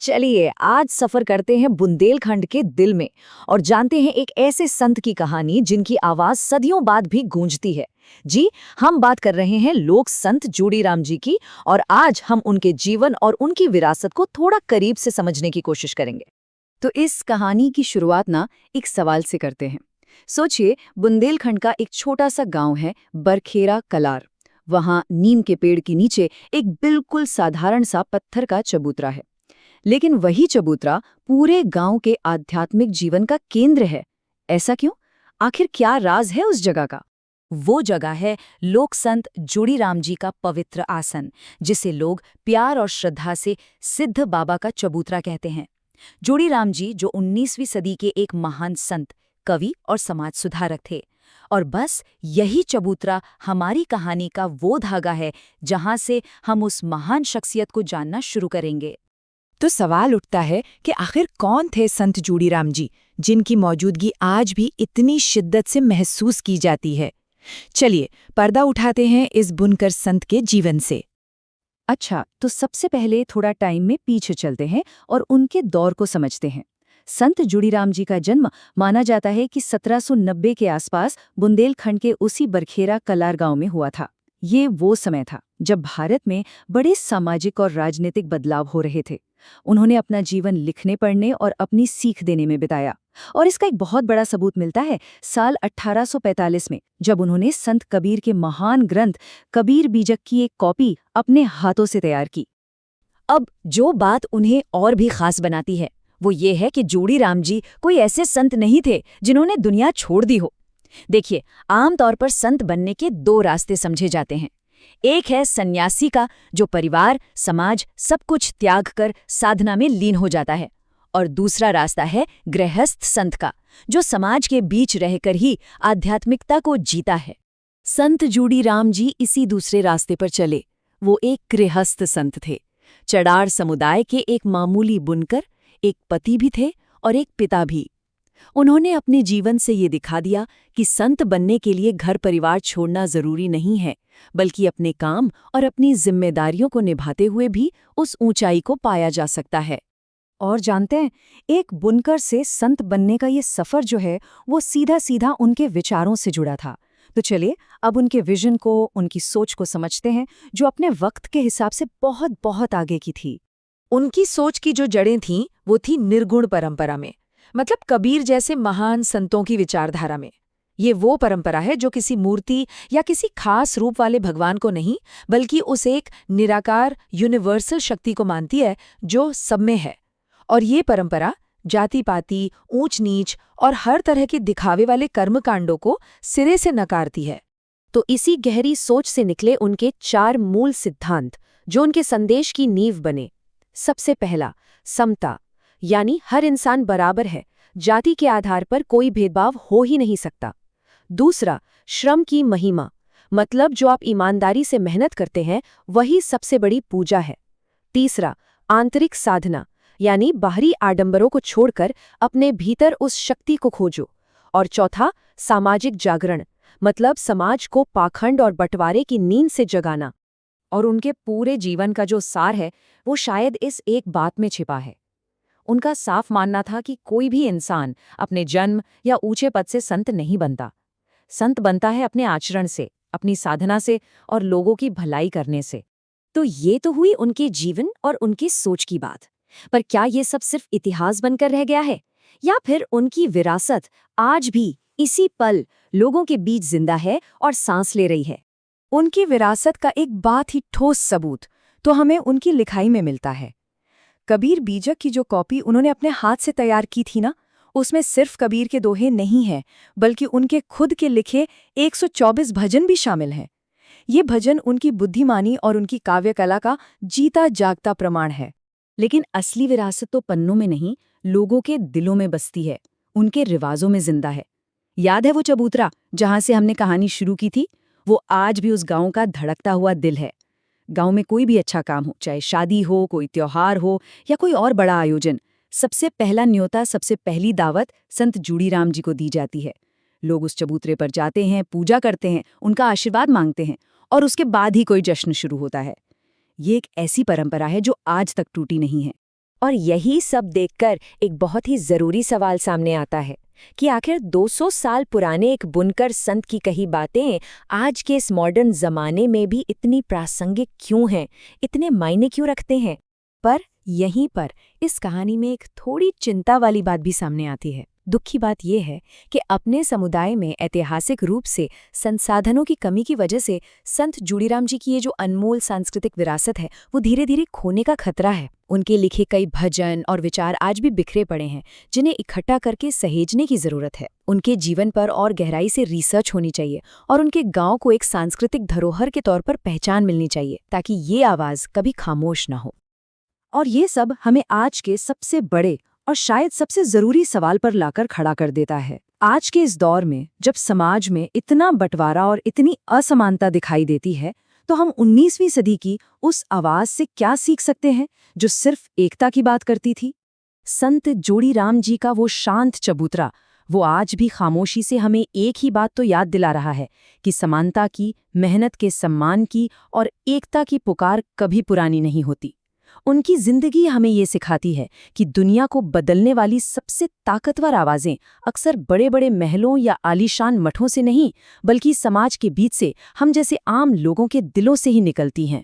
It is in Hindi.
चलिए आज सफर करते हैं बुंदेलखंड के दिल में और जानते हैं एक ऐसे संत की कहानी जिनकी आवाज सदियों बाद भी गूंजती है। जी, हम बात कर रहे हैं लोक संत जोड़ीराम जी की। और आज हम उनके जीवन और उनकी विरासत को थोड़ा करीब से समझने की कोशिश करेंगे। तो इस कहानी की शुरुआत ना एक सवाल से करते हैं। सोचिए, बुंदेलखंड का एक छोटा सा गांव है, बरखेरा कलार। वहां नीम के पेड़ के नीचे एक बिल्कुल साधारण सा पत्थर का चबूतरा है। लेकिन वही चबूतरा पूरे गांव के आध्यात्मिक जीवन का केंद्र है। ऐसा क्यों? आखिर क्या राज है उस जगह का? वो जगह है लोक संत जोड़ीराम जी का पवित्र आसन, जिसे लोग प्यार और श्रद्धा से सिद्ध बाबा का चबूतरा कहते हैं। जोड़ीराम जी जो 19वीं सदी के एक महान संत, कवि और समाज सुधारक थे। और बस यही चबूतरा हमारी कहानी का वो धागा है जहां से हम उस महान शख्सियत को जानना शुरू करेंगे। तो सवाल उठता है कि आखिर कौन थे संत जोड़ीराम जी, जिनकी मौजूदगी आज भी इतनी शिद्दत से महसूस की जाती है। चलिए पर्दा उठाते हैं इस बुनकर संत के जीवन से। अच्छा, तो सबसे पहले थोड़ा टाइम में पीछे चलते हैं और उनके दौर को समझते हैं। संत जोड़ीराम जी का जन्म माना जाता है कि 1790 के आसपास बुंदेलखंड के उसी बरखेरा कलार गांव में हुआ था। ये वो समय था जब भारत में बड़े सामाजिक और राजनीतिक बदलाव हो रहे थे। उन्होंने अपना जीवन लिखने पढ़ने और अपनी सीख देने में बिताया। और इसका एक बहुत बड़ा सबूत मिलता है साल 1845 में, जब उन्होंने संत कबीर के महान ग्रंथ कबीर बीजक की एक कॉपी अपने हाथों से तैयार की। अब जो बात उन्हें और भी खास बनाती है वो ये है कि जोड़ीराम जी कोई ऐसे संत नहीं थे जिन्होंने दुनिया छोड़ दी हो। देखिए, आमतौर पर संत बनने के दो रास्ते समझे जाते हैं। एक है सन्यासी का, जो परिवार समाज सब कुछ त्याग कर साधना में लीन हो जाता है। और दूसरा रास्ता है गृहस्थ संत का, जो समाज के बीच रहकर ही आध्यात्मिकता को जीता है। संत जोड़ीराम जी इसी दूसरे रास्ते पर चले। वो एक गृहस्थ संत थे, चड़ार समुदाय के एक मामूली बुनकर, एक पति भी थे और एक पिता भी। उन्होंने अपने जीवन से ये दिखा दिया कि संत बनने के लिए घर परिवार छोड़ना जरूरी नहीं है, बल्कि अपने काम और अपनी जिम्मेदारियों को निभाते हुए भी उस ऊंचाई को पाया जा सकता है। और जानते हैं, एक बुनकर से संत बनने का ये सफर जो है वो सीधा सीधा उनके विचारों से जुड़ा था। तो चलिए अब उनके विजन को, उनकी सोच को समझते हैं, जो अपने वक्त के हिसाब से बहुत बहुत आगे की थी। उनकी सोच की जो जड़ें थीं वो थी निर्गुण परंपरा में, मतलब कबीर जैसे महान संतों की विचारधारा में। ये वो परंपरा है जो किसी मूर्ति या किसी खास रूप वाले भगवान को नहीं, बल्कि उस एक निराकार यूनिवर्सल शक्ति को मानती है जो सब में है। और ये परंपरा जाति पाति, ऊंच नीच और हर तरह के दिखावे वाले कर्मकांडों को सिरे से नकारती है। तो इसी गहरी सोच से निकले उनके 4 मूल सिद्धांत, जो उनके संदेश की नींव बने। सबसे पहला, समता, यानी हर इंसान बराबर है, जाति के आधार पर कोई भेदभाव हो ही नहीं सकता। दूसरा, श्रम की महिमा, मतलब जो आप ईमानदारी से मेहनत करते हैं वही सबसे बड़ी पूजा है। तीसरा, आंतरिक साधना, यानी बाहरी आडंबरों को छोड़कर अपने भीतर उस शक्ति को खोजो। और चौथा, सामाजिक जागरण, मतलब समाज को पाखंड और बंटवारे की नींद से जगाना। और उनके पूरे जीवन का जो सार है वो शायद इस एक बात में छिपा है। उनका साफ मानना था कि कोई भी इंसान अपने जन्म या ऊंचे पद से संत नहीं बनता। संत बनता है अपने आचरण से, अपनी साधना से और लोगों की भलाई करने से। तो ये तो हुई उनके जीवन और उनकी सोच की बात। पर क्या ये सब सिर्फ इतिहास बनकर रह गया है, या फिर उनकी विरासत आज भी इसी पल लोगों के बीच जिंदा है और सांस ले रही है? उनकी विरासत का एक बहुत ही ठोस सबूत तो हमें उनकी लिखाई में मिलता है। कबीर बीजक की जो कॉपी उन्होंने अपने हाथ से तैयार की थी ना, उसमें सिर्फ कबीर के दोहे नहीं हैं, बल्कि उनके खुद के लिखे 124 भजन भी शामिल हैं। ये भजन उनकी बुद्धिमानी और उनकी काव्य कला का जीता जागता प्रमाण है। लेकिन असली विरासत तो पन्नों में नहीं, लोगों के दिलों में बसती है, उनके रिवाजों में जिंदा है। याद है वो चबूतरा जहां से हमने कहानी शुरू की थी? वो आज भी उस गांव का धड़कता हुआ दिल है। गांव में कोई भी अच्छा काम हो, चाहे शादी हो, कोई त्योहार हो या कोई और बड़ा आयोजन, सबसे पहला न्योता, सबसे पहली दावत संत जोड़ीराम जी को दी जाती है। लोग उस चबूतरे पर जाते हैं, पूजा करते हैं, उनका आशीर्वाद मांगते हैं और उसके बाद ही कोई जश्न शुरू होता है। ये एक ऐसी परंपरा है जो आज तक टूटी नहीं है। और यही सब देखकर एक बहुत ही जरूरी सवाल सामने आता है कि आखिर 200 साल पुराने एक बुनकर संत की कही बातें आज के इस मॉडर्न जमाने में भी इतनी प्रासंगिक क्यों हैं, इतने मायने क्यों रखते हैं। पर यहीं पर इस कहानी में एक थोड़ी चिंता वाली बात भी सामने आती है। दुख की बात यह है कि अपने समुदाय में ऐतिहासिक रूप से संसाधनों की कमी की वजह से संत जूड़ीराम जी की ये जो अनमोल सांस्कृतिक विरासत है वो धीरे धीरे खोने का खतरा है। उनके लिखे कई भजन और विचार आज भी बिखरे पड़े हैं, जिन्हें इकट्ठा करके सहेजने की जरूरत है। उनके जीवन पर और गहराई से रिसर्च होनी चाहिए और उनके गांव को एक सांस्कृतिक धरोहर के तौर पर पहचान मिलनी चाहिए, ताकि ये आवाज कभी खामोश न हो। और ये सब हमें आज के सबसे बड़े और शायद सबसे जरूरी सवाल पर लाकर खड़ा कर देता है। आज के इस दौर में जब समाज में इतना बंटवारा और इतनी असमानता दिखाई देती है, तो हम 19वीं सदी की उस आवाज से क्या सीख सकते हैं जो सिर्फ एकता की बात करती थी। संत जोड़ीराम जी का वो शांत चबूतरा, वो आज भी खामोशी से हमें एक ही बात तो याद दिला रहा है कि समानता की, मेहनत के सम्मान की और एकता की पुकार कभी पुरानी नहीं होती। उनकी जिंदगी हमें ये सिखाती है कि दुनिया को बदलने वाली सबसे ताकतवर आवाजें अक्सर बड़े बड़े महलों या आलीशान मठों से नहीं, बल्कि समाज के बीच से, हम जैसे आम लोगों के दिलों से ही निकलती हैं।